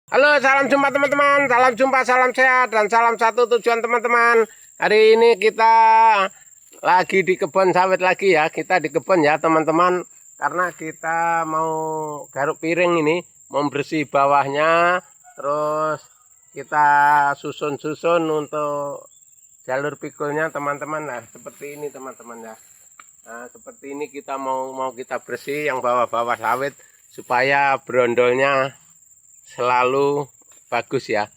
Halo, salam jumpa teman-teman, salam jumpa, salam sehat, dan salam satu tujuan teman-teman. Hari ini kita lagi di kebun sawit lagi ya, kita di kebun ya teman-teman. Karena kita mau garuk piring ini, membersih bawahnya, terus kita susun-susun untuk jalur pikulnya teman-teman. Nah, seperti ini teman-teman ya. Nah, seperti ini kita mau kita bersih yang bawah-bawah sawit supaya brondolnya selalu bagus ya.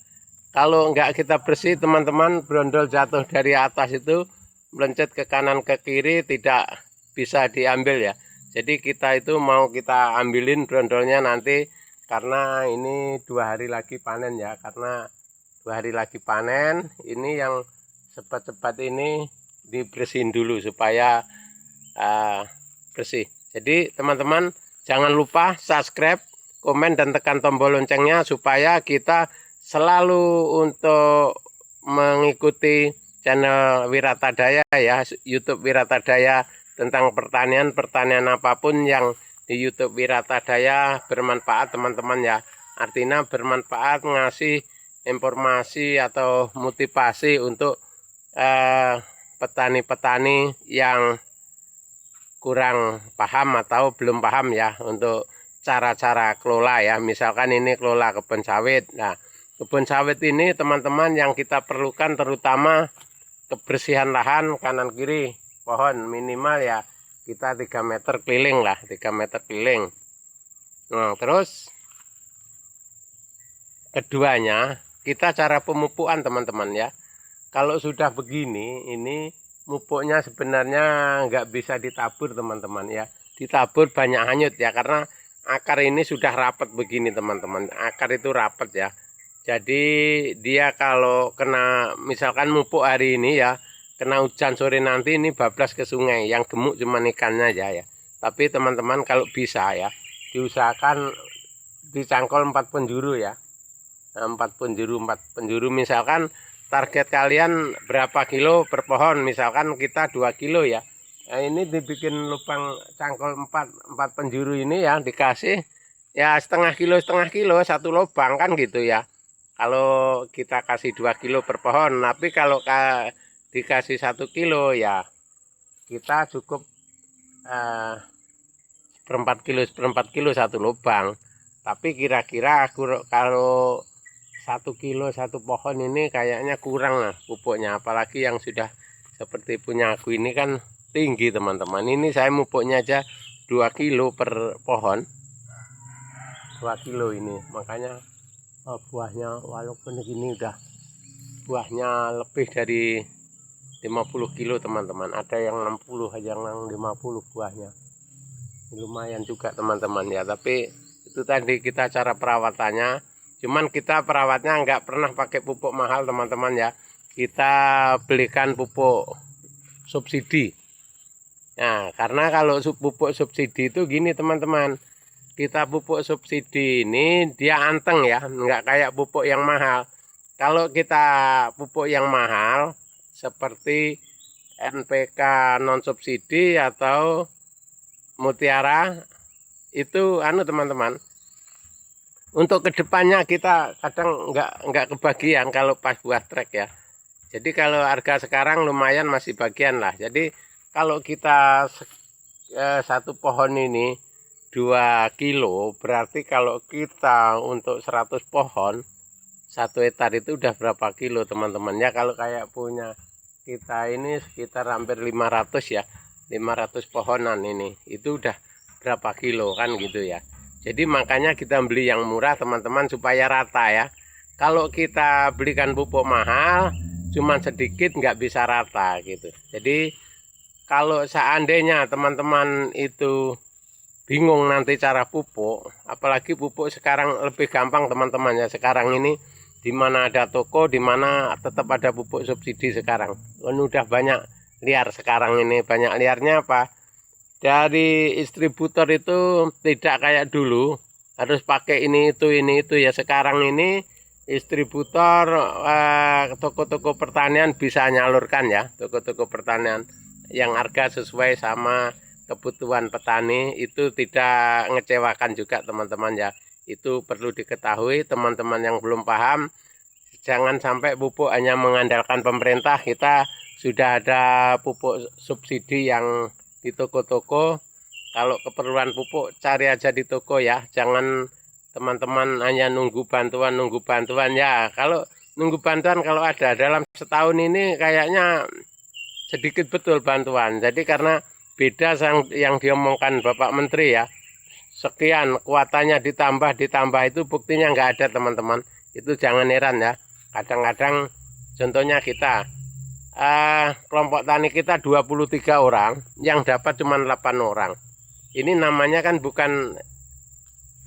Kalau enggak kita bersih teman-teman, brondol jatuh dari atas itu melencet ke kanan ke kiri tidak bisa diambil ya. Jadi kita itu mau kita ambilin brondolnya nanti, karena ini 2 hari lagi panen ya. Karena 2 hari lagi panen, ini yang cepat-cepat ini dibersihin dulu supaya bersih. Jadi teman-teman jangan lupa subscribe, komen, dan tekan tombol loncengnya supaya kita selalu untuk mengikuti channel Wiratadaya ya, YouTube Wiratadaya, tentang pertanian apapun yang di YouTube Wiratadaya bermanfaat teman-teman ya. Artinya bermanfaat, ngasih informasi atau motivasi untuk petani-petani yang kurang paham atau belum paham ya untuk cara-cara kelola ya. Misalkan ini kelola kebun sawit. Nah, kebun sawit ini teman-teman yang kita perlukan terutama kebersihan lahan kanan kiri pohon, minimal ya kita 3 meter keliling lah, 3 meter keliling. Nah, terus keduanya kita cara pemupukan teman-teman ya. Kalau sudah begini, ini mupuknya sebenarnya nggak bisa ditabur teman-teman ya. Ditabur banyak hanyut ya, karena akar ini sudah rapat begini teman-teman. Akar itu rapat ya. Jadi dia kalau kena, misalkan mupuk hari ini ya, kena hujan sore nanti ini bablas ke sungai. Yang gemuk cuma ikannya aja ya. Tapi teman-teman kalau bisa ya, diusahakan dicangkol 4 penjuru ya. Nah, 4 penjuru misalkan target kalian berapa kilo per pohon, misalkan kita 2 kilo ya. Nah, ini dibikin lubang cangkol 4 penjuru ini ya, dikasih ya setengah kilo satu lubang kan gitu ya. Kalau kita kasih 2 kilo per pohon, tapi kalau dikasih 1 kilo ya kita cukup seperempat kilo satu lubang. Tapi kira-kira kalau 1 kilo satu pohon ini kayaknya kurang lah pupuknya, apalagi yang sudah seperti punya aku ini kan tinggi teman-teman. Ini saya pupuknya aja 2 kilo per pohon, 2 kilo ini, makanya buahnya walaupun segini udah buahnya lebih dari 50 kilo teman-teman. Ada yang 60, ada yang 50 buahnya, lumayan juga teman-teman ya. Tapi itu tadi kita cara perawatannya. Cuman kita perawatnya nggak pernah pakai pupuk mahal teman-teman ya. Kita belikan pupuk subsidi. Nah, karena kalau pupuk subsidi itu gini teman-teman. Kita pupuk subsidi ini dia anteng ya, nggak kayak pupuk yang mahal. Kalau kita pupuk yang mahal seperti NPK non subsidi atau Mutiara itu teman-teman. Untuk kedepannya kita kadang nggak kebagian kalau pas buah trek ya. Jadi kalau harga sekarang lumayan masih bagian lah. Jadi kalau kita satu pohon ini 2 kilo, berarti kalau kita untuk 100 pohon 1 hektar itu udah berapa kilo teman-teman ya. Kalau kayak punya kita ini sekitar hampir 500 ya, 500 pohonan ini itu udah berapa kilo kan gitu ya. Jadi makanya kita beli yang murah teman-teman supaya rata ya. Kalau kita belikan pupuk mahal cuman sedikit nggak bisa rata gitu. Jadi kalau seandainya teman-teman itu bingung nanti cara pupuk, apalagi pupuk sekarang lebih gampang teman-teman ya. Sekarang ini dimana ada toko, dimana tetap ada pupuk subsidi sekarang. Udah banyak liar sekarang ini. Banyak liarnya apa? Dari distributor itu tidak kayak dulu harus pakai ini itu ya. Sekarang ini distributor toko-toko pertanian bisa nyalurkan ya, toko-toko pertanian yang harga sesuai sama kebutuhan petani, itu tidak ngecewakan juga teman-teman ya. Itu perlu diketahui teman-teman yang belum paham. Jangan sampai pupuk hanya mengandalkan pemerintah. Kita sudah ada pupuk subsidi yang di toko-toko. Kalau keperluan pupuk cari aja di toko ya. Jangan teman-teman hanya nunggu bantuan ya. Kalau nunggu bantuan kalau ada dalam setahun ini kayaknya sedikit betul bantuan. Jadi karena beda yang diomongkan Bapak Menteri ya. Sekian kuotanya ditambah itu buktinya nggak ada teman-teman. Itu jangan heran ya. Kadang-kadang contohnya kita kelompok tani kita 23 orang, yang dapat cuma 8 orang. Ini namanya kan bukan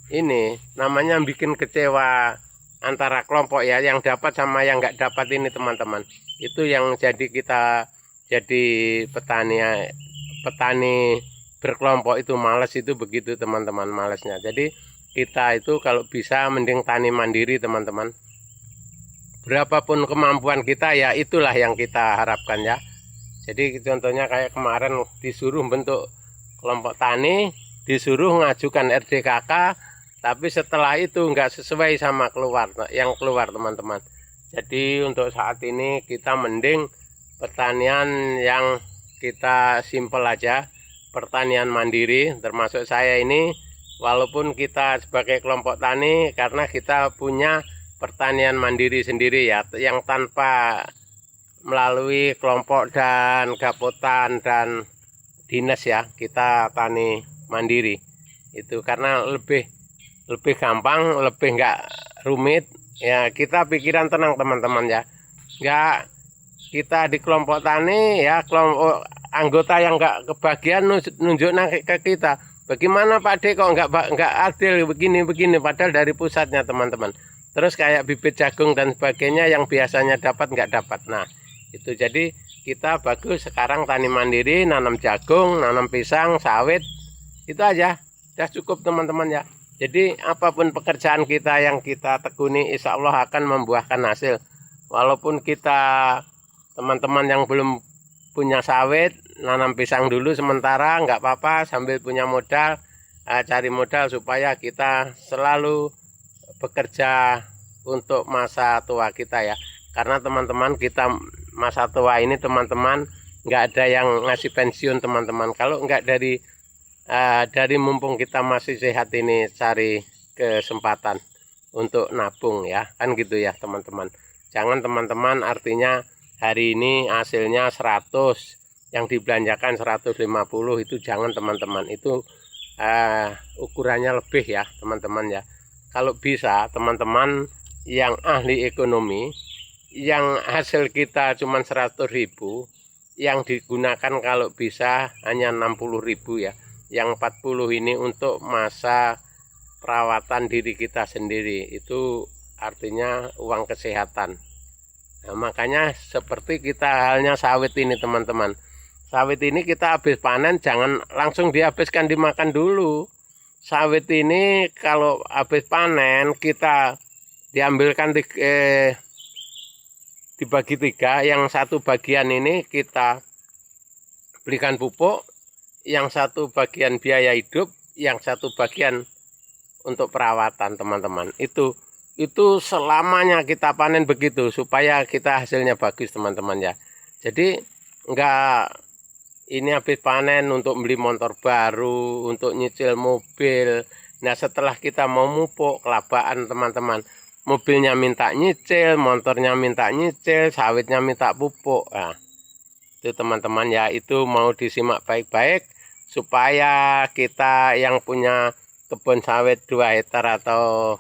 ini, namanya bikin kecewa antara kelompok ya, yang dapat sama yang nggak dapat ini teman-teman. Itu yang jadi kita jadi petani berkelompok itu males, itu begitu teman-teman, malesnya. Jadi kita itu kalau bisa mending tani mandiri teman-teman. Berapapun kemampuan kita ya itulah yang kita harapkan ya. Jadi contohnya kayak kemarin disuruh bentuk kelompok tani, disuruh ngajukan RDKK, tapi setelah itu nggak sesuai sama yang keluar teman-teman. Jadi untuk saat ini kita mending pertanian yang kita simpel aja, pertanian mandiri, termasuk saya ini, walaupun kita sebagai kelompok tani, karena kita punya pertanian mandiri sendiri ya, yang tanpa melalui kelompok dan gapotan dan dinas ya, kita tani mandiri. Itu karena lebih gampang, lebih nggak rumit ya, kita pikiran tenang teman-teman ya. Nggak kita di kelompok tani ya, kelompok anggota yang nggak kebagian nunjuk ke kita, bagaimana Pak D kok nggak adil begini padahal dari pusatnya teman-teman. Terus kayak bibit jagung dan sebagainya yang biasanya dapat nggak dapat. Nah itu jadi kita bagus sekarang tani mandiri, nanam jagung, nanam pisang, sawit, itu aja sudah cukup teman-teman ya. Jadi apapun pekerjaan kita yang kita tekuni, insya Allah akan membuahkan hasil. Walaupun kita teman-teman yang belum punya sawit, nanam pisang dulu sementara, nggak apa-apa, sambil punya modal, cari modal supaya kita selalu bekerja untuk masa tua kita ya. Karena teman-teman kita masa tua ini teman-teman nggak ada yang ngasih pensiun teman-teman. Kalau nggak dari mumpung kita masih sehat ini, cari kesempatan untuk nabung ya, kan gitu ya teman-teman. Jangan teman-teman artinya hari ini hasilnya 100, yang dibelanjakan 150, itu jangan teman-teman. Itu ukurannya lebih ya teman-teman ya. Kalau bisa teman-teman yang ahli ekonomi, yang hasil kita cuma 100.000, yang digunakan kalau bisa hanya 60.000 ya. Yang 40 ini untuk masa perawatan diri kita sendiri, itu artinya uang kesehatan. Nah, makanya seperti kita halnya sawit ini teman-teman. Sawit ini kita habis panen jangan langsung dihabiskan dimakan dulu. Sawit ini kalau habis panen kita diambilkan dibagi 3, yang satu bagian ini kita belikan pupuk, yang satu bagian biaya hidup, yang satu bagian untuk perawatan teman-teman. Itu selamanya kita panen begitu supaya kita hasilnya bagus teman-teman ya. Jadi enggak ini habis panen untuk beli motor baru, untuk nyicil mobil. Nah setelah kita mau mupuk, kelabaan teman-teman. Mobilnya minta nyicil, motornya minta nyicil, sawitnya minta pupuk. Nah itu teman-teman ya, itu mau disimak baik-baik supaya kita yang punya kebun sawit 2 hektar atau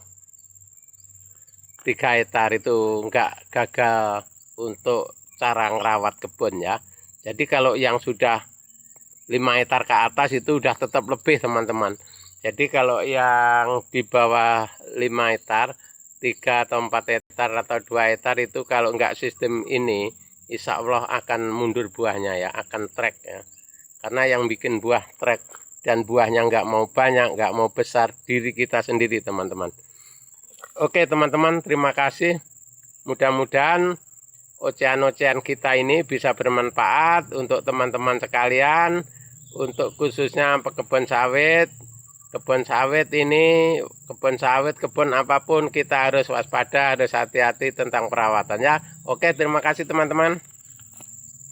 3 hektar itu enggak gagal untuk cara ngerawat kebun ya. Jadi kalau yang sudah 5 hektar ke atas itu udah tetap lebih teman-teman. Jadi kalau yang di bawah 5 hektar, 3 atau 4 hektar atau 2 hektar itu kalau enggak sistem ini, insya Allah akan mundur buahnya ya, akan trek ya. Karena yang bikin buah trek dan buahnya enggak mau banyak, enggak mau besar, diri kita sendiri teman-teman. Oke teman-teman, terima kasih. Mudah-mudahan ocehan-ocehan kita ini bisa bermanfaat untuk teman-teman sekalian, untuk khususnya pekebun sawit, kebun sawit ini, kebun sawit, kebun apapun kita harus waspada, harus hati-hati tentang perawatannya. Oke, terima kasih teman-teman.